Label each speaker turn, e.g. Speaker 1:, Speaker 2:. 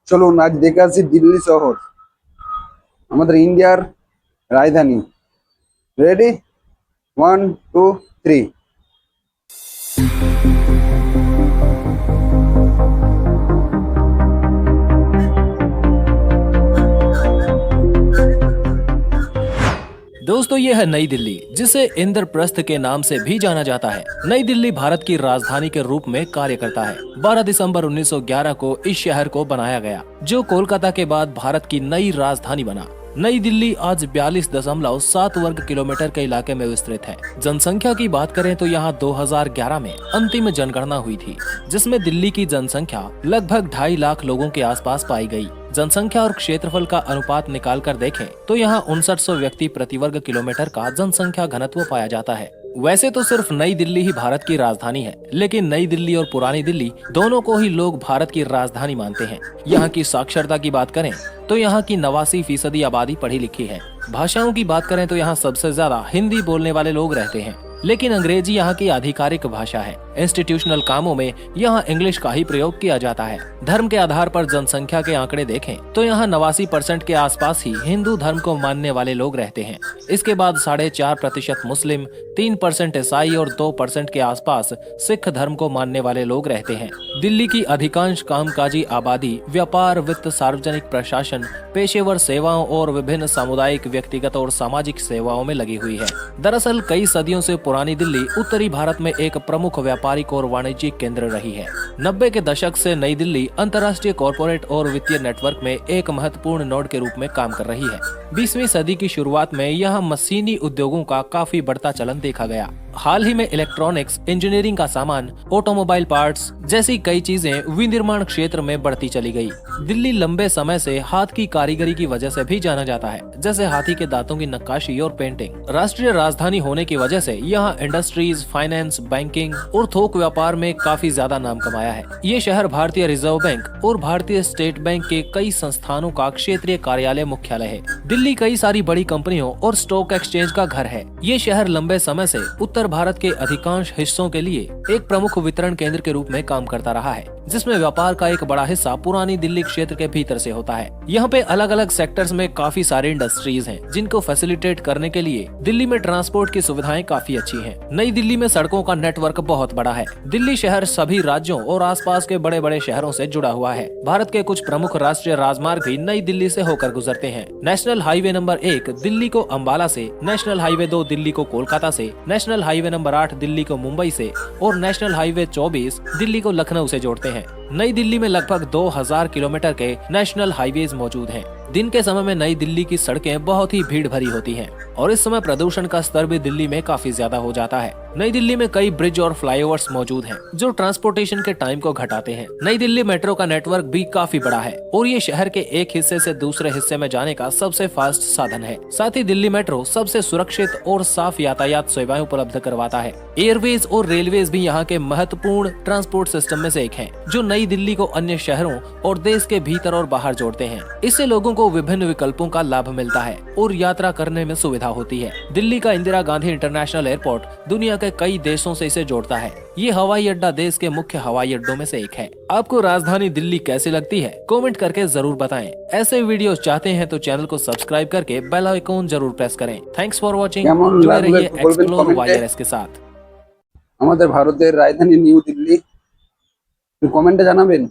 Speaker 1: চলুন আজ দেখে আসি দিল্লি শহর, আমাদের ইন্ডিয়ার রাজধানী। রেডি? 1 2 3।
Speaker 2: दोस्तों, ये है नई दिल्ली, जिसे इंद्रप्रस्थ के नाम से भी जाना जाता है। नई दिल्ली भारत की राजधानी के रूप में कार्य करता है। 12 दिसंबर 1911 को इस शहर को बनाया गया, जो कोलकाता के बाद भारत की नई राजधानी बना। नई दिल्ली आज 42.7 वर्ग किलोमीटर के इलाके में विस्तृत है। जनसंख्या की बात करें तो यहाँ 2011 में अंतिम जनगणना हुई थी, जिसमें दिल्ली की जनसंख्या लगभग 2.5 लाख लोगों के आसपास पाई गई। जनसंख्या और क्षेत्रफल का अनुपात निकाल कर देखें तो यहाँ 5900 व्यक्ति प्रति वर्ग किलोमीटर का जनसंख्या घनत्व पाया जाता है। वैसे तो सिर्फ नई दिल्ली ही भारत की राजधानी है, लेकिन नई दिल्ली और पुरानी दिल्ली दोनों को ही लोग भारत की राजधानी मानते हैं। यहाँ की साक्षरता की बात करें तो यहाँ की 89% आबादी पढ़ी लिखी है। भाषाओं की बात करें तो यहाँ सबसे ज्यादा हिंदी बोलने वाले लोग रहते हैं, लेकिन अंग्रेजी यहाँ की आधिकारिक भाषा है। इंस्टीट्यूशनल कामों में यहाँ इंग्लिश का ही प्रयोग किया जाता है। धर्म के आधार पर जनसंख्या के आंकड़े देखें तो यहाँ 89% के आसपास ही हिंदू धर्म को मानने वाले लोग रहते हैं। इसके बाद 4.5% मुस्लिम, 3% ईसाई और 2% के आसपास सिख धर्म को मानने वाले लोग रहते हैं। दिल्ली की अधिकांश कामकाजी आबादी व्यापार, वित्त, सार्वजनिक प्रशासन, पेशेवर सेवाओं और विभिन्न सामुदायिक, व्यक्तिगत और सामाजिक सेवाओं में लगी हुई है। दरअसल कई सदियों से पुरानी दिल्ली उत्तरी भारत में एक प्रमुख व्यापारिक और वाणिज्यिक केंद्र रही है। 90 के दशक से नई दिल्ली अंतर्राष्ट्रीय कॉरपोरेट और वित्तीय नेटवर्क में एक महत्वपूर्ण नोड के रूप में काम कर रही है। 20वीं सदी की शुरुआत में यहाँ मशीनी उद्योगों का काफी बढ़ता चलन देखा गया। हाल ही में इलेक्ट्रॉनिक्स, इंजीनियरिंग का सामान, ऑटोमोबाइल पार्ट्स जैसी कई चीजें विनिर्माण क्षेत्र में बढ़ती चली गई। दिल्ली लंबे समय से हाथ की कारीगरी की वजह से भी जाना जाता है, जैसे हाथी के दांतों की नक्काशी और पेंटिंग। राष्ट्रीय राजधानी होने की वजह से यहाँ इंडस्ट्रीज, फाइनेंस, बैंकिंग और थोक व्यापार में काफी ज्यादा नाम कमाया है। ये शहर भारतीय रिजर्व बैंक और भारतीय स्टेट बैंक के कई संस्थानों का क्षेत्रीय कार्यालय मुख्यालय है। दिल्ली कई सारी बड़ी कंपनियों और स्टॉक एक्सचेंज का घर है। ये शहर लंबे समय से उत्तर भारत के अधिकांश हिस्सों के लिए एक प्रमुख वितरण केंद्र के रूप में काम करता रहा है, जिसमें व्यापार का एक बड़ा हिस्सा पुरानी दिल्ली क्षेत्र के भीतर से होता है। यहाँ पे अलग अलग सेक्टर्स में काफी सारी इंडस्ट्रीज हैं, जिनको फैसिलिटेट करने के लिए दिल्ली में ट्रांसपोर्ट की सुविधाएं काफी अच्छी हैं। नई दिल्ली में सड़कों का नेटवर्क बहुत बड़ा है। दिल्ली शहर सभी राज्यों और आसपास के बड़े बड़े शहरों से जुड़ा हुआ है। भारत के कुछ प्रमुख राष्ट्रीय राजमार्ग भी नई दिल्ली से होकर गुजरते हैं। नेशनल हाईवे नंबर 1 दिल्ली को अम्बाला से, नेशनल हाईवे 2 दिल्ली को कोलकाता से, नेशनल हाईवे नंबर 8 दिल्ली को मुंबई से और नेशनल हाईवे 24 दिल्ली को लखनऊ से जोड़ते हैं। नई दिल्ली में लगभग 2000 किलोमीटर के नेशनल हाईवेज मौजूद हैं। दिन के समय में नई दिल्ली की सड़कें बहुत ही भीड़ भरी होती हैं और इस समय प्रदूषण का स्तर भी दिल्ली में काफी ज्यादा हो जाता है। नई दिल्ली में कई ब्रिज और फ्लाईओवर्स मौजूद हैं, जो ट्रांसपोर्टेशन के टाइम को घटाते हैं। नई दिल्ली मेट्रो का नेटवर्क भी काफी बड़ा है और ये शहर के एक हिस्से से दूसरे हिस्से में जाने का सबसे फास्ट साधन है। साथ ही दिल्ली मेट्रो सबसे सुरक्षित और साफ यातायात सेवाएं उपलब्ध करवाता है। एयरवेज और रेलवेज भी यहाँ के महत्वपूर्ण ट्रांसपोर्ट सिस्टम में से एक है, जो नई दिल्ली को अन्य शहरों और देश के भीतर और बाहर जोड़ते हैं। इससे लोगों को विभिन्न विकल्पों का लाभ मिलता है और यात्रा करने में सुविधा होती है। दिल्ली का इंदिरा गांधी इंटरनेशनल एयरपोर्ट दुनिया के कई देशों से इसे जोड़ता है। ये हवाई अड्डा देश के मुख्य हवाई अड्डों में से एक है। आपको राजधानी दिल्ली कैसी लगती है, कमेंट करके जरूर बताएं। ऐसे वीडियोस चाहते हैं तो चैनल को सब्सक्राइब करके बेल आइकॉन जरूर प्रेस करें। Thanks for watching. जुड़े रहिए एक्सप्लोर वायरस के साथ।
Speaker 1: আমাদের ভারতের রাজধানী নিউ দিল্লি, কমেন্টে জানাবেন।